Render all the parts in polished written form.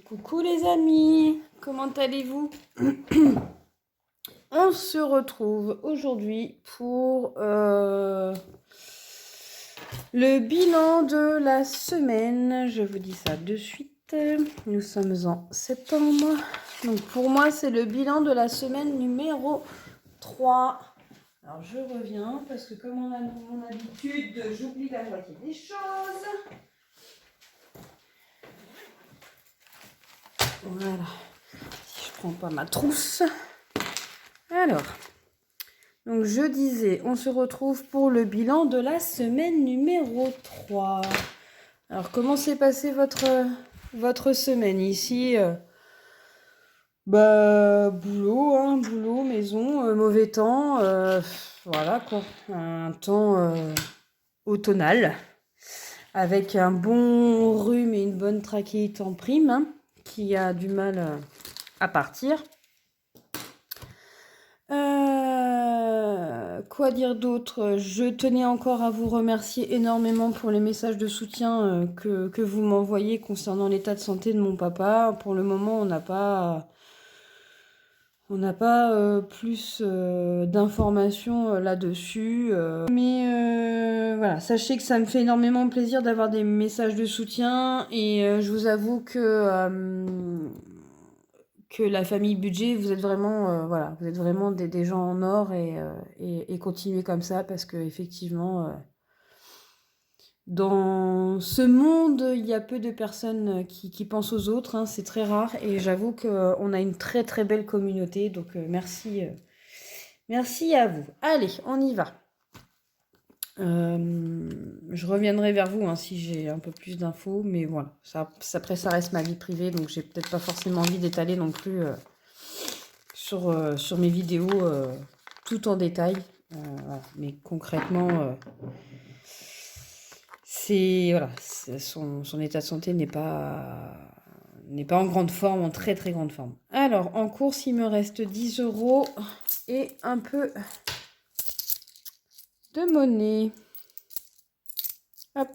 Coucou les amis, comment allez-vous? On se retrouve aujourd'hui pour le bilan de la semaine. Je vous dis ça de suite. Nous sommes en septembre. Donc pour moi, c'est le bilan de la semaine numéro 3. Alors je reviens parce que comme on a mon habitude, j'oublie la moitié des choses. Voilà. Si je prends pas ma trousse. Alors, donc je disais, on se retrouve pour le bilan de la semaine numéro 3. Alors, comment s'est passée votre semaine ici? Boulot, boulot, maison, mauvais temps, voilà quoi. Un temps automnal, avec un bon rhume et une bonne trachéite en prime, hein, qui a du mal à partir. Quoi dire d'autre? Je tenais encore à vous remercier énormément pour les messages de soutien que vous m'envoyez concernant l'état de santé de mon papa. Pour le moment, on n'a pas plus d'informations là-dessus. Mais voilà, sachez que ça me fait énormément plaisir d'avoir des messages de soutien et je vous avoue que la famille budget, vous êtes vraiment, voilà, vous êtes vraiment des gens en or et continuez comme ça parce que effectivement, dans ce monde, il y a peu de personnes qui pensent aux autres, hein, c'est très rare et j'avoue qu'on a une très très belle communauté, donc merci, merci à vous. Allez, on y va. Je reviendrai vers vous hein, si j'ai un peu plus d'infos, mais voilà, après ça reste ma vie privée, donc j'ai peut-être pas forcément envie d'étaler non plus sur mes vidéos tout en détail. Voilà. Mais concrètement, voilà, son état de santé n'est pas en grande forme, en très très grande forme. Alors, en course, il me reste 10 € et un peu de monnaie. Hop.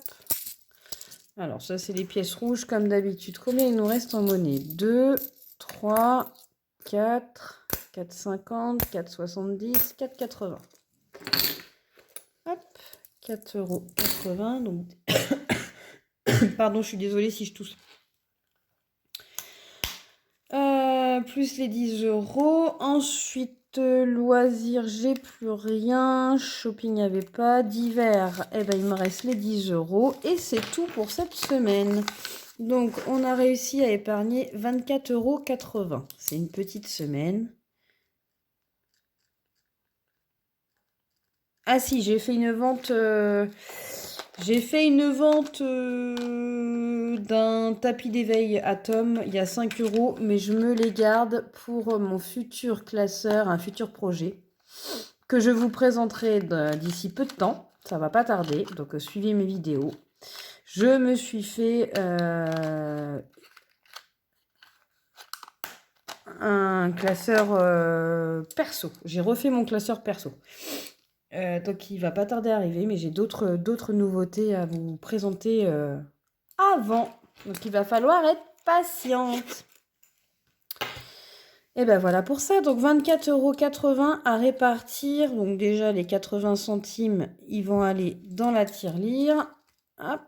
Alors, ça, c'est les pièces rouges, comme d'habitude. Combien il nous reste en monnaie? 2, 3, 4, 4,50, 4,70, 4,80. Hop, 4,80 €. Donc, pardon, je suis désolée si je tousse. Plus les 10 €. Ensuite, loisirs, j'ai plus rien. Shopping, il n'y avait pas. Divers, eh ben, il me reste les 10 €. Et c'est tout pour cette semaine. Donc, on a réussi à épargner 24,80 €. C'est une petite semaine. Ah si, j'ai fait une vente... d'un tapis d'éveil à Tom, il y a 5 €, mais je me les garde pour mon futur classeur, un futur projet, que je vous présenterai d'ici peu de temps. Ça va pas tarder, donc suivez mes vidéos. Je me suis fait un classeur perso. J'ai refait mon classeur perso. Donc il va pas tarder à arriver, mais j'ai d'autres nouveautés à vous présenter avant. Donc il va falloir être patiente. Et ben voilà pour ça. Donc 24,80 € à répartir. Donc déjà les 80 centimes, ils vont aller dans la tirelire. Hop.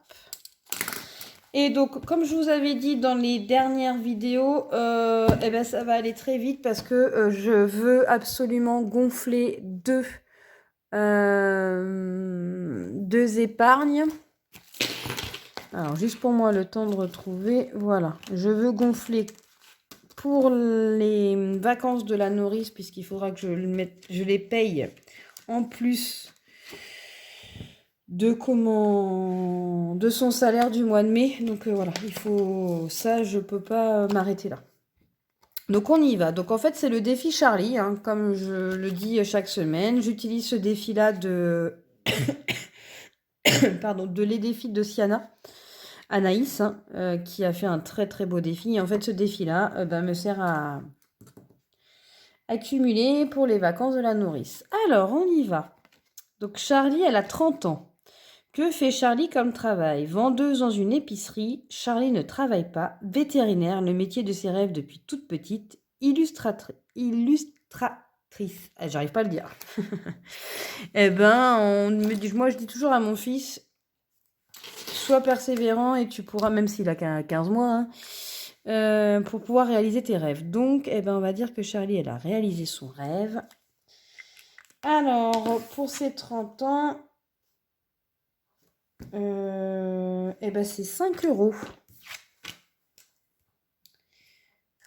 Et donc, comme je vous avais dit dans les dernières vidéos, eh ben, ça va aller très vite parce que je veux absolument gonfler deux épargnes. Alors, juste pour moi, le temps de retrouver. Voilà, je veux gonfler pour les vacances de la nourrice, puisqu'il faudra que je les paye en plus de son salaire du mois de mai. Donc voilà, il faut ça, je peux pas m'arrêter là. Donc on y va. Donc en fait c'est le défi Charlie, hein, comme je le dis chaque semaine. J'utilise ce défi-là de pardon, de les défis de Siana, Anaïs, hein, qui a fait un très très beau défi. Et en fait ce défi-là me sert à accumuler pour les vacances de la nourrice. Alors on y va. Donc Charlie, elle a 30 ans. Que fait Charlie comme travail? Vendeuse dans une épicerie. Charlie ne travaille pas. Vétérinaire, le métier de ses rêves depuis toute petite. Illustratrice. Ah, j'arrive pas à le dire. Eh ben, moi je dis toujours à mon fils, sois persévérant et tu pourras, même s'il a 15 mois, hein, pour pouvoir réaliser tes rêves. Donc, eh ben, on va dire que Charlie, elle a réalisé son rêve. Alors, pour ses 30 ans, eh ben, c'est 5 euros.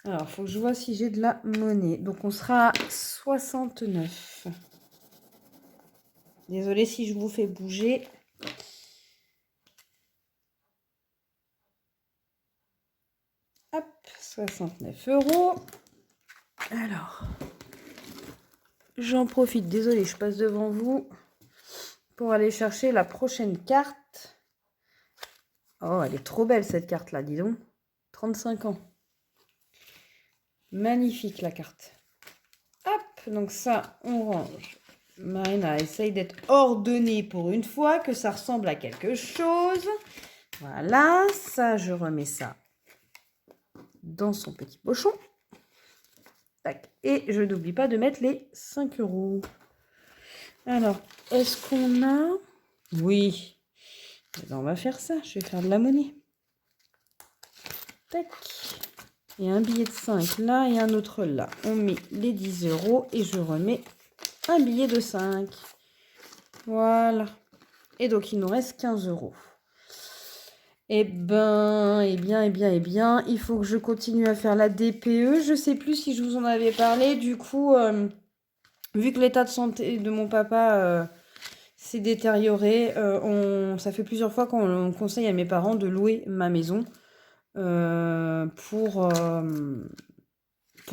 Alors, il faut que je vois si j'ai de la monnaie. Donc, on sera à 69. Désolée si je vous fais bouger. Hop, 69 euros. Alors, j'en profite, désolée, je passe devant vous pour aller chercher la prochaine carte. Oh, elle est trop belle cette carte-là, dis donc. 35 ans. Magnifique la carte. Hop, donc ça, on range. Marina essaye d'être ordonnée pour une fois, que ça ressemble à quelque chose. Voilà, ça, je remets ça dans son petit pochon. Tac. Et je n'oublie pas de mettre les 5 euros. Alors, est-ce qu'on a... Oui. Eh ben, on va faire ça. Je vais faire de la monnaie. Tac. Et un billet de 5 là et un autre là. On met les 10 euros et je remets un billet de 5. Voilà. Et donc, il nous reste 15 euros. Eh bien, il faut que je continue à faire la DPE. Je ne sais plus si je vous en avais parlé. Du coup, vu que l'état de santé de mon papa s'est détérioré, ça fait plusieurs fois qu'on conseille à mes parents de louer ma maison pour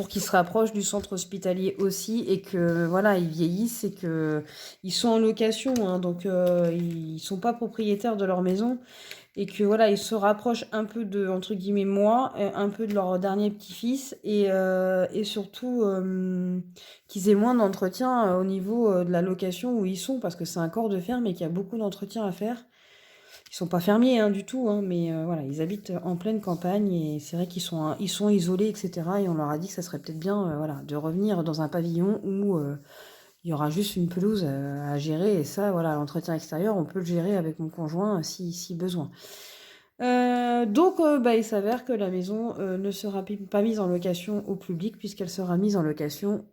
qu'ils se rapprochent du centre hospitalier aussi et que voilà, ils vieillissent et que ils sont en location, hein, donc ils sont pas propriétaires de leur maison et que voilà, ils se rapprochent un peu de, entre guillemets, moi, un peu de leur dernier petit-fils et surtout qu'ils aient moins d'entretien au niveau de la location où ils sont parce que c'est un corps de ferme et qu'il y a beaucoup d'entretien à faire. Ils sont pas fermiers hein, du tout, hein, mais voilà, ils habitent en pleine campagne et c'est vrai qu'ils sont isolés, etc. Et on leur a dit que ça serait peut-être bien voilà, de revenir dans un pavillon où il y aura juste une pelouse à gérer. Et ça, voilà, l'entretien extérieur, on peut le gérer avec mon conjoint si besoin. Donc, il s'avère que la maison ne sera pas mise en location au public puisqu'elle sera mise en location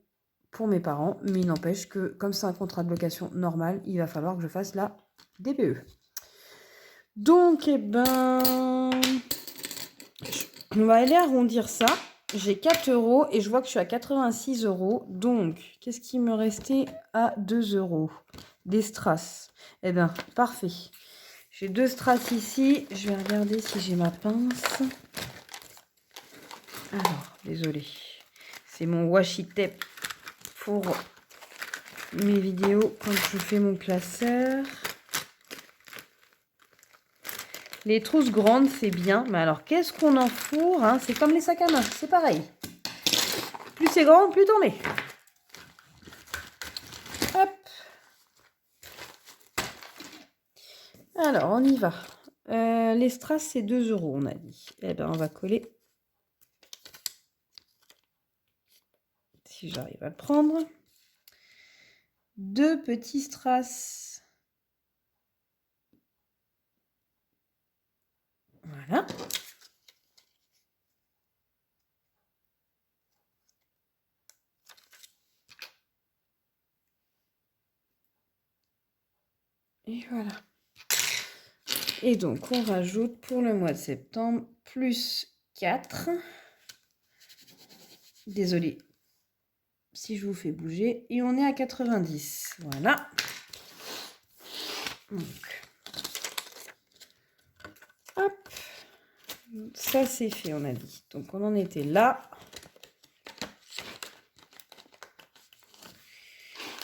pour mes parents. Mais il n'empêche que, comme c'est un contrat de location normal, il va falloir que je fasse la DPE. Donc, eh ben, on va aller arrondir ça. J'ai 4 euros et je vois que je suis à 86 euros. Donc, qu'est-ce qui me restait à 2 euros? Des strass. Eh bien, parfait. J'ai 2 strass ici. Je vais regarder si j'ai ma pince. Alors, désolé. C'est mon washi tape pour mes vidéos quand je fais mon classeur. Les trousses grandes, c'est bien. Mais alors, qu'est-ce qu'on en fourre hein? C'est comme les sacs à main, c'est pareil. Plus c'est grand, plus t'en mets. Hop. Alors, on y va. Les strass, c'est 2 euros, on a dit. Eh bien, on va coller. Si j'arrive à le prendre. 2 petits strass. Voilà. Et voilà. Et donc, on rajoute pour le mois de septembre plus 4. Désolée si je vous fais bouger. Et on est à 90. Voilà. Donc, hop. Ça, c'est fait, on a dit. Donc, on en était là.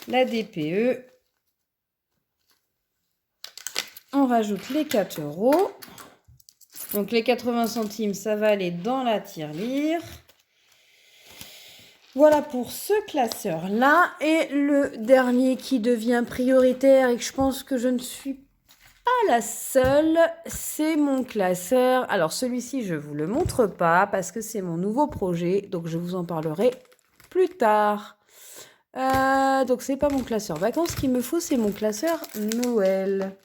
La DPE. On rajoute les 4 euros. Donc, les 80 centimes, ça va aller dans la tirelire. Voilà pour ce classeur-là. Et le dernier qui devient prioritaire et que je pense que je ne suis pas la seule, c'est mon classeur. Alors celui-ci, je ne vous le montre pas parce que c'est mon nouveau projet. Donc je vous en parlerai plus tard. Donc c'est pas mon classeur vacances qu'il me faut, c'est mon classeur Noël.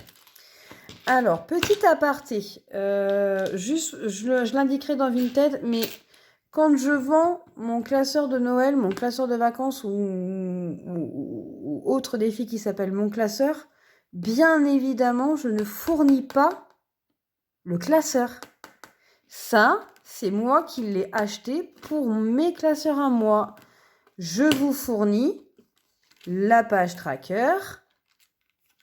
Alors, petit aparté. Juste, je l'indiquerai dans Vinted, mais quand je vends mon classeur de Noël, mon classeur de vacances ou autre défi qui s'appelle mon classeur, bien évidemment, je ne fournis pas le classeur. Ça, c'est moi qui l'ai acheté pour mes classeurs à moi. Je vous fournis la page tracker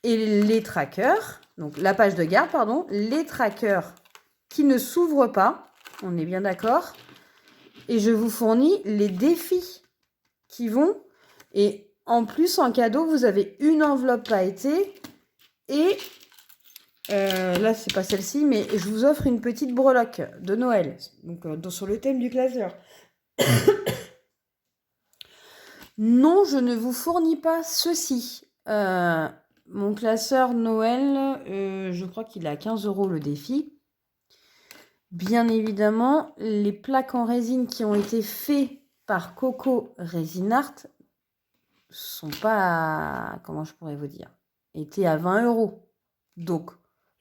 et les trackers, donc la page de garde, pardon, les trackers qui ne s'ouvrent pas, on est bien d'accord, et je vous fournis les défis qui vont, et en plus, en cadeau, vous avez une enveloppe pailletée, et là, c'est pas celle-ci, mais je vous offre une petite breloque de Noël, donc sur le thème du classeur. Non, je ne vous fournis pas ceci. Mon classeur Noël, je crois qu'il est à 15 € le défi. Bien évidemment, les plaques en résine qui ont été faits par Coco Resin Art sont pas, comment je pourrais vous dire, étaient à 20 €. Donc,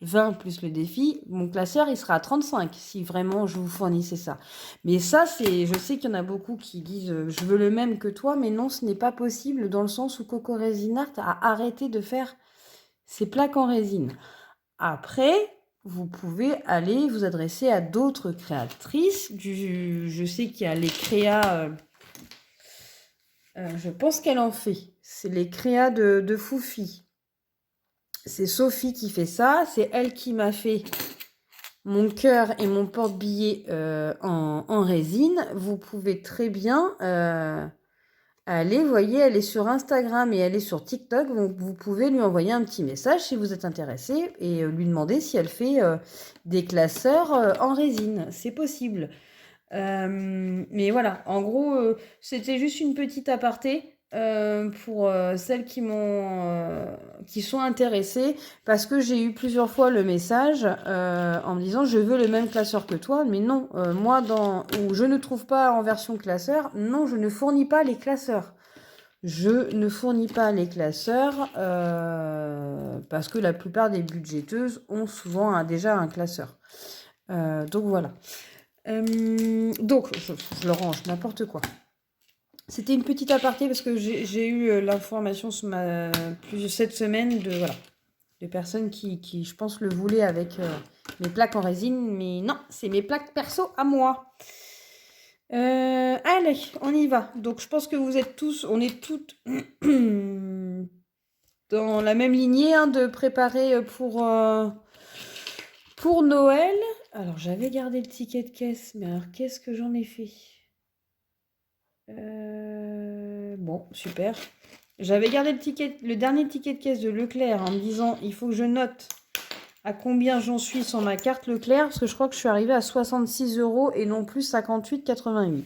20 plus le défi, mon classeur, il sera à 35 si vraiment je vous fournissais ça. Mais ça, je sais qu'il y en a beaucoup qui disent je veux le même que toi, mais non, ce n'est pas possible dans le sens où Coco Resin Art a arrêté de faire ses plaques en résine. Après, vous pouvez aller vous adresser à d'autres créatrices. Je sais qu'il y a les créas, je pense qu'elle en fait. C'est les créas de Foufi. C'est Sophie qui fait ça. C'est elle qui m'a fait mon cœur et mon porte-billets en résine. Vous pouvez très bien aller, vous voyez, elle est sur Instagram et elle est sur TikTok. Donc vous pouvez lui envoyer un petit message si vous êtes intéressé et lui demander si elle fait des classeurs en résine. C'est possible. Mais voilà, en gros, c'était juste une petite aparté pour celles qui sont intéressées, parce que j'ai eu plusieurs fois le message en me disant je veux le même classeur que toi, mais non, moi où je ne trouve pas en version classeur, non, je ne fournis pas les classeurs. Je ne fournis pas les classeurs parce que la plupart des budgéteuses ont souvent déjà un classeur. Donc voilà. Donc, je le range, n'importe quoi. C'était une petite aparté parce que j'ai eu l'information cette semaine de personnes qui, je pense, le voulaient avec mes plaques en résine. Mais non, c'est mes plaques perso à moi. Allez, on y va. Donc, je pense que on est toutes dans la même lignée de préparer pour Noël. Alors, j'avais gardé le ticket de caisse, mais alors, qu'est-ce que j'en ai fait? Bon, super. J'avais gardé le dernier ticket de caisse de Leclerc en me disant, il faut que je note à combien j'en suis sur ma carte Leclerc, parce que je crois que je suis arrivée à 66 € et non plus 58,88.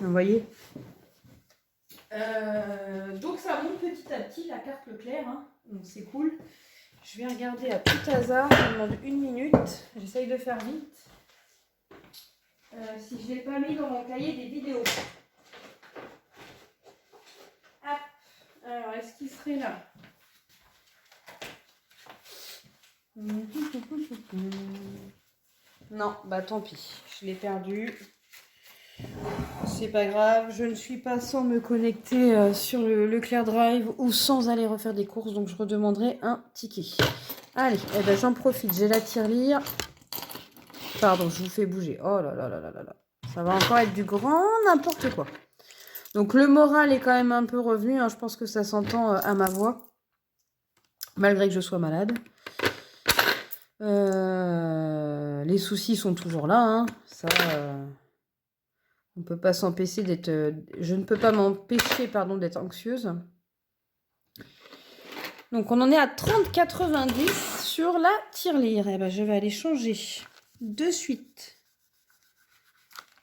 Vous voyez? Donc, ça monte petit à petit, la carte Leclerc, hein. Donc, c'est cool. Je vais regarder à tout hasard, ça me demande 1 minute. J'essaye de faire vite. Si je ne l'ai pas mis dans mon cahier des vidéos. Hop. Alors, est-ce qu'il serait là? Non, bah tant pis. Je l'ai perdu. C'est pas grave. Je ne suis pas sans me connecter sur le Leclerc Drive ou sans aller refaire des courses. Donc, je redemanderai un ticket. Allez, eh ben, j'en profite. J'ai la tirelire. Pardon, je vous fais bouger. Oh là là là là là là. Ça va encore être du grand n'importe quoi. Donc, le moral est quand même un peu revenu. Hein. Je pense que ça s'entend à ma voix. Malgré que je sois malade. Les soucis sont toujours là. Hein. Ça, on peut pas s'empêcher d'être... je ne peux pas m'empêcher, pardon, d'être anxieuse. Donc, on en est à 30,90 sur la tirelire. Eh ben, je vais aller changer de suite.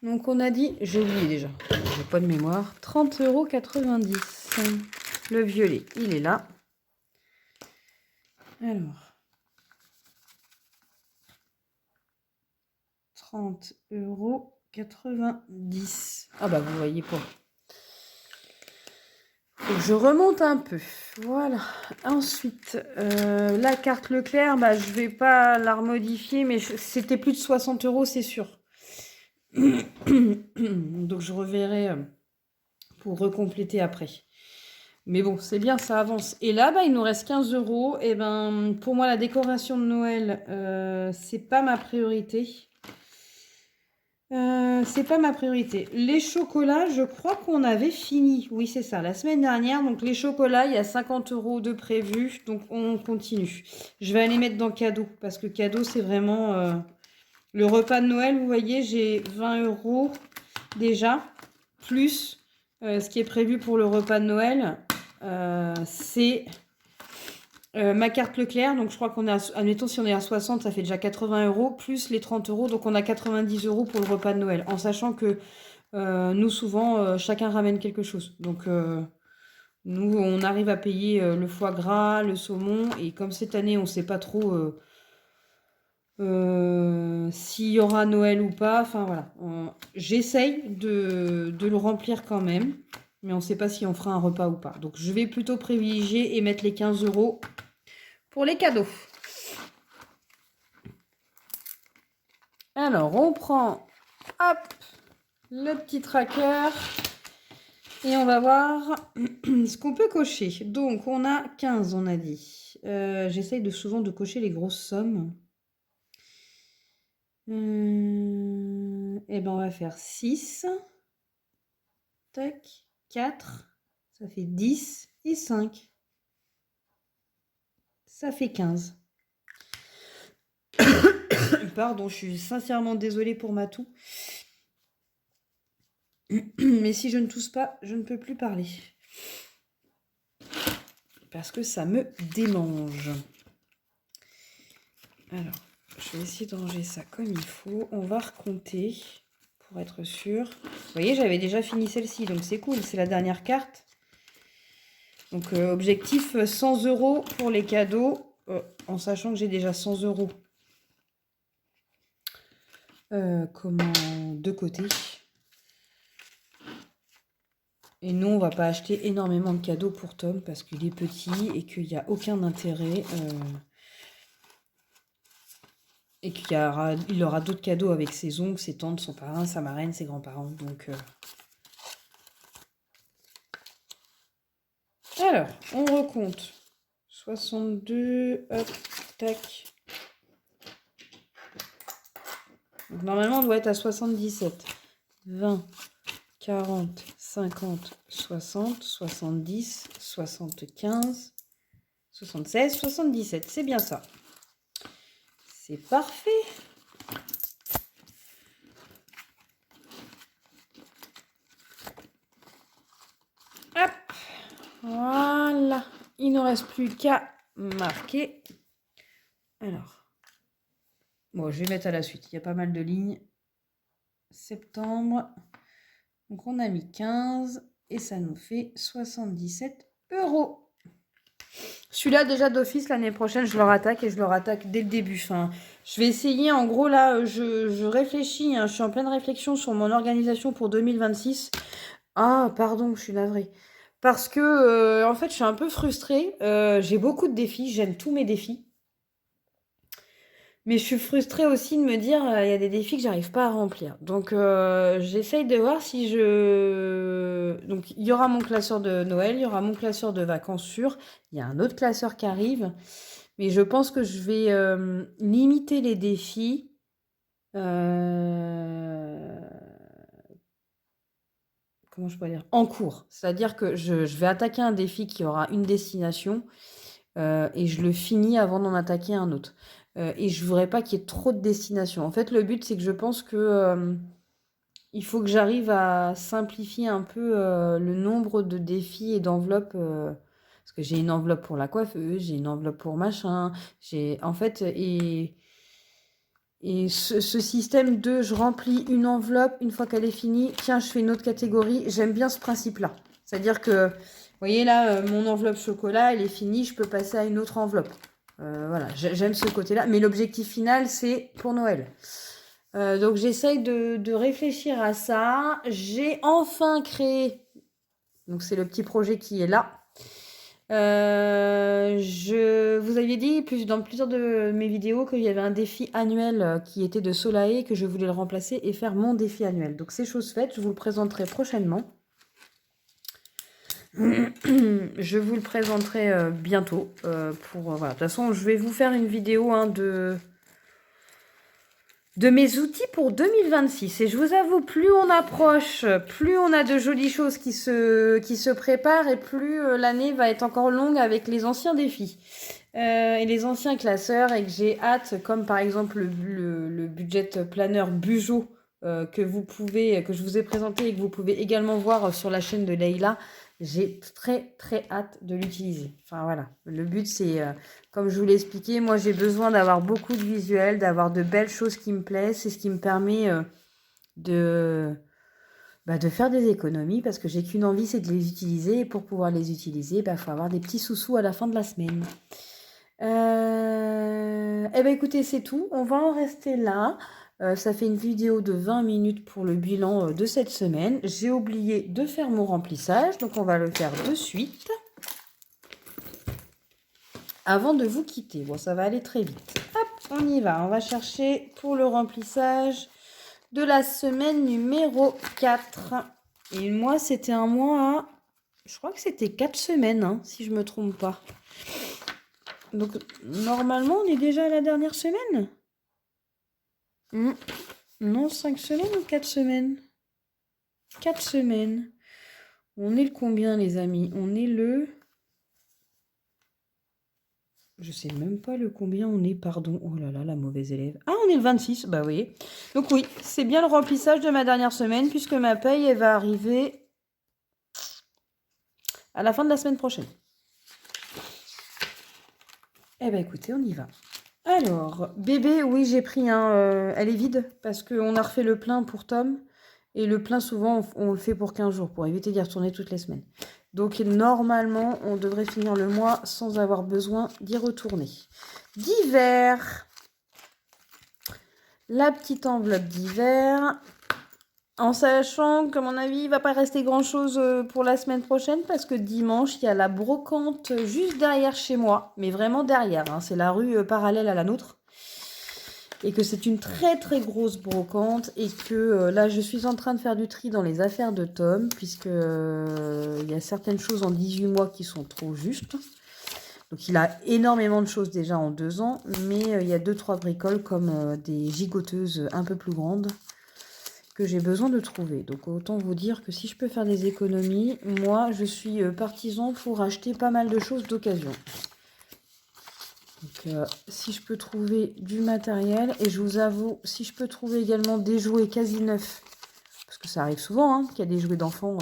Donc, on a dit... J'ai oublié déjà. J'ai pas de mémoire. 30,90 €. Le violet, il est là. Alors... 30,90 €. Ah bah vous voyez pas. Faut que je remonte un peu. Voilà. Ensuite, la carte Leclerc, bah, je vais pas la remodifier, mais c'était plus de 60 €, c'est sûr. Donc je reverrai pour recompléter après. Mais bon, c'est bien, ça avance. Et là, bah, il nous reste 15 €. Et ben, pour moi, la décoration de Noël, c'est pas ma priorité. C'est pas ma priorité. Les chocolats, je crois qu'on avait fini. Oui, c'est ça, la semaine dernière. Donc, les chocolats, il y a 50 € de prévu. Donc, on continue. Je vais aller mettre dans cadeau. Parce que cadeau, c'est vraiment... le repas de Noël, vous voyez, j'ai 20 € déjà. Plus ce qui est prévu pour le repas de Noël. C'est... ma carte Leclerc, donc je crois qu'on est, admettons si on est à 60, ça fait déjà 80 €, plus les 30 €, donc on a 90 € pour le repas de Noël, en sachant que nous souvent, chacun ramène quelque chose. Donc nous, on arrive à payer le foie gras, le saumon, et comme cette année, on ne sait pas trop s'il y aura Noël ou pas, enfin voilà. J'essaye de le remplir quand même, mais on ne sait pas si on fera un repas ou pas. Donc je vais plutôt privilégier et mettre les 15 € pour les cadeaux. Alors, on prend, hop, le petit tracker et on va voir ce qu'on peut cocher. Donc, on a 15, on a dit. J'essaye souvent de cocher les grosses sommes. Et ben, on va faire 6. Tac, 4. Ça fait 10 et 5. Ça fait 15. Pardon, je suis sincèrement désolée pour ma toux. Mais si je ne tousse pas, je ne peux plus parler. Parce que ça me démange. Alors, je vais essayer de ranger ça comme il faut. On va recompter pour être sûr. Vous voyez, j'avais déjà fini celle-ci, donc c'est cool. C'est la dernière carte. Donc, objectif 100 € pour les cadeaux, en sachant que j'ai déjà 100 € de côté. Et nous, on va pas acheter énormément de cadeaux pour Tom parce qu'il est petit et qu'il n'y a aucun intérêt. Et qu'il aura d'autres cadeaux avec ses oncles, ses tantes, son parrain, sa marraine, ses grands-parents. Donc, alors, on recompte. 62, hop, tac. Donc, normalement, on doit être à 77. 20, 40, 50, 60, 70, 75, 76, 77. C'est bien ça. C'est parfait. Hop. Voilà. Il ne reste plus qu'à marquer. Alors. Bon, je vais mettre à la suite. Il y a pas mal de lignes. Septembre. Donc, on a mis 15 et ça nous fait 77 €. Celui-là, déjà d'office, l'année prochaine, je le rattaque et je le rattaque dès le début. Enfin, je vais essayer, en gros, là, je réfléchis, hein, je suis en pleine réflexion sur mon organisation pour 2026. Ah, pardon, je suis navrée. Parce que, en fait, je suis un peu frustrée. J'ai beaucoup de défis, j'aime tous mes défis. Mais je suis frustrée aussi de me dire, il y a des défis que j'arrive pas à remplir. Donc, j'essaye de voir si je... Donc, il y aura mon classeur de Noël, il y aura mon classeur de vacances sûr. Il y a un autre classeur qui arrive. Mais je pense que je vais limiter les défis. Comment je pourrais dire? En cours. C'est-à-dire que je vais attaquer un défi qui aura une destination et je le finis avant d'en attaquer un autre. Et je voudrais pas qu'il y ait trop de destinations. En fait, le but, c'est que je pense que il faut que j'arrive à simplifier un peu le nombre de défis et d'enveloppes. Parce que j'ai une enveloppe pour la coiffeuse, j'ai une enveloppe pour machin. En fait, et ce système de je remplis une enveloppe, une fois qu'elle est finie, tiens, je fais une autre catégorie. J'aime bien ce principe-là. C'est-à-dire que, vous voyez là, mon enveloppe chocolat, elle est finie, je peux passer à une autre enveloppe. Voilà, j'aime ce côté-là. Mais l'objectif final, c'est pour Noël. Donc j'essaye de réfléchir à ça. J'ai enfin créé, donc c'est le petit projet qui est là. Je vous aviez dit dans plusieurs de mes vidéos qu'il y avait un défi annuel qui était de Solae, que je voulais le remplacer et faire mon défi annuel. Donc c'est chose faite, je vous le présenterai prochainement. Je vous le présenterai bientôt. Voilà. De toute façon, je vais vous faire une vidéo de mes outils pour 2026. Et je vous avoue, plus on approche, plus on a de jolies choses qui se préparent et plus l'année va être encore longue avec les anciens défis et les anciens classeurs, et que j'ai hâte, comme par exemple le budget planner Bujo que je vous ai présenté et que vous pouvez également voir sur la chaîne de Leïla. J'ai très très hâte de l'utiliser. Enfin voilà, le but c'est, comme je vous l'ai expliqué, moi j'ai besoin d'avoir beaucoup de visuels, d'avoir de belles choses qui me plaisent. C'est ce qui me permet de faire des économies, parce que j'ai qu'une envie, c'est de les utiliser. Et pour pouvoir les utiliser, il faut avoir des petits sous-sous à la fin de la semaine. Eh bien écoutez, c'est tout. On va en rester là. Ça fait une vidéo de 20 minutes pour le bilan de cette semaine. J'ai oublié de faire mon remplissage, donc on va le faire de suite. Avant de vous quitter, bon, ça va aller très vite. Hop, on y va. On va chercher pour le remplissage de la semaine numéro 4. Et moi, c'était un mois à... Je crois que c'était 4 semaines, hein, si je ne me trompe pas. Donc, normalement, on est déjà à la dernière semaine. Non, 5 semaines ou 4 semaines? 4 semaines. On est le combien, les amis? On est le... Je sais même pas le combien on est, pardon. Oh là là, la mauvaise élève. Ah, on est le 26, bah oui. Donc oui, c'est bien le remplissage de ma dernière semaine, puisque ma paye, elle va arriver à la fin de la semaine prochaine. Eh ben écoutez, on y va. Alors, bébé, oui, j'ai pris elle est vide, parce qu'on a refait le plein pour Tom. Et le plein, souvent, on le fait pour 15 jours, pour éviter d'y retourner toutes les semaines. Donc, normalement, on devrait finir le mois sans avoir besoin d'y retourner. D'hiver. La petite enveloppe d'hiver. En sachant qu'à mon avis, il ne va pas rester grand-chose pour la semaine prochaine, parce que dimanche, il y a la brocante juste derrière chez moi. Mais vraiment derrière, hein, c'est la rue parallèle à la nôtre. Et que c'est une très très grosse brocante, et que là je suis en train de faire du tri dans les affaires de Tom, puisque il y a certaines choses en 18 mois qui sont trop justes. Donc il a énormément de choses déjà en 2 ans, mais il y a 2-3 bricoles comme des gigoteuses un peu plus grandes que j'ai besoin de trouver. Donc autant vous dire que si je peux faire des économies, moi je suis partisan pour acheter pas mal de choses d'occasion. Donc, si je peux trouver du matériel, et je vous avoue, si je peux trouver également des jouets quasi neufs, parce que ça arrive souvent, hein, qu'il y a des jouets d'enfants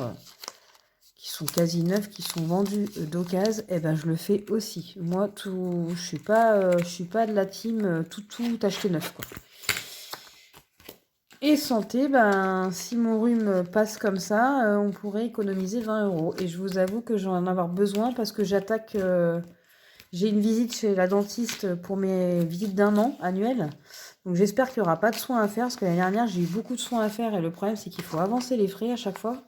qui sont quasi neufs, qui sont vendus d'occasion, et ben je le fais aussi. Moi, je suis pas de la team tout acheter neuf, quoi. Et santé, si mon rhume passe comme ça, on pourrait économiser 20 €. Et je vous avoue que j'en ai avoir besoin, parce que j'attaque... j'ai une visite chez la dentiste pour mes visites d'1 an annuelles. Donc j'espère qu'il n'y aura pas de soins à faire, parce que l'année dernière, j'ai eu beaucoup de soins à faire, et le problème, c'est qu'il faut avancer les frais à chaque fois.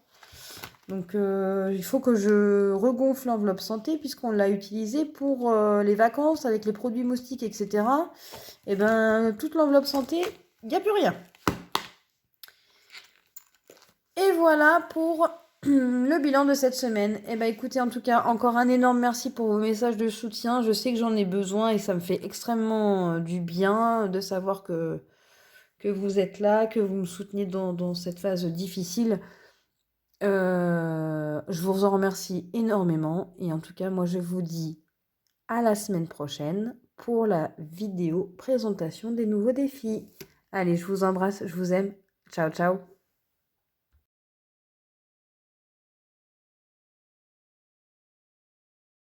Donc il faut que je regonfle l'enveloppe santé, puisqu'on l'a utilisée pour les vacances avec les produits moustiques, etc. Et toute l'enveloppe santé, il n'y a plus rien. Et voilà pour le bilan de cette semaine. Et écoutez, en tout cas, encore un énorme merci pour vos messages de soutien. Je sais que j'en ai besoin, et ça me fait extrêmement du bien de savoir que vous êtes là, que vous me soutenez dans cette phase difficile. Je vous en remercie énormément. Et en tout cas, moi, je vous dis à la semaine prochaine pour la vidéo présentation des nouveaux défis. Allez, je vous embrasse, je vous aime. Ciao, ciao.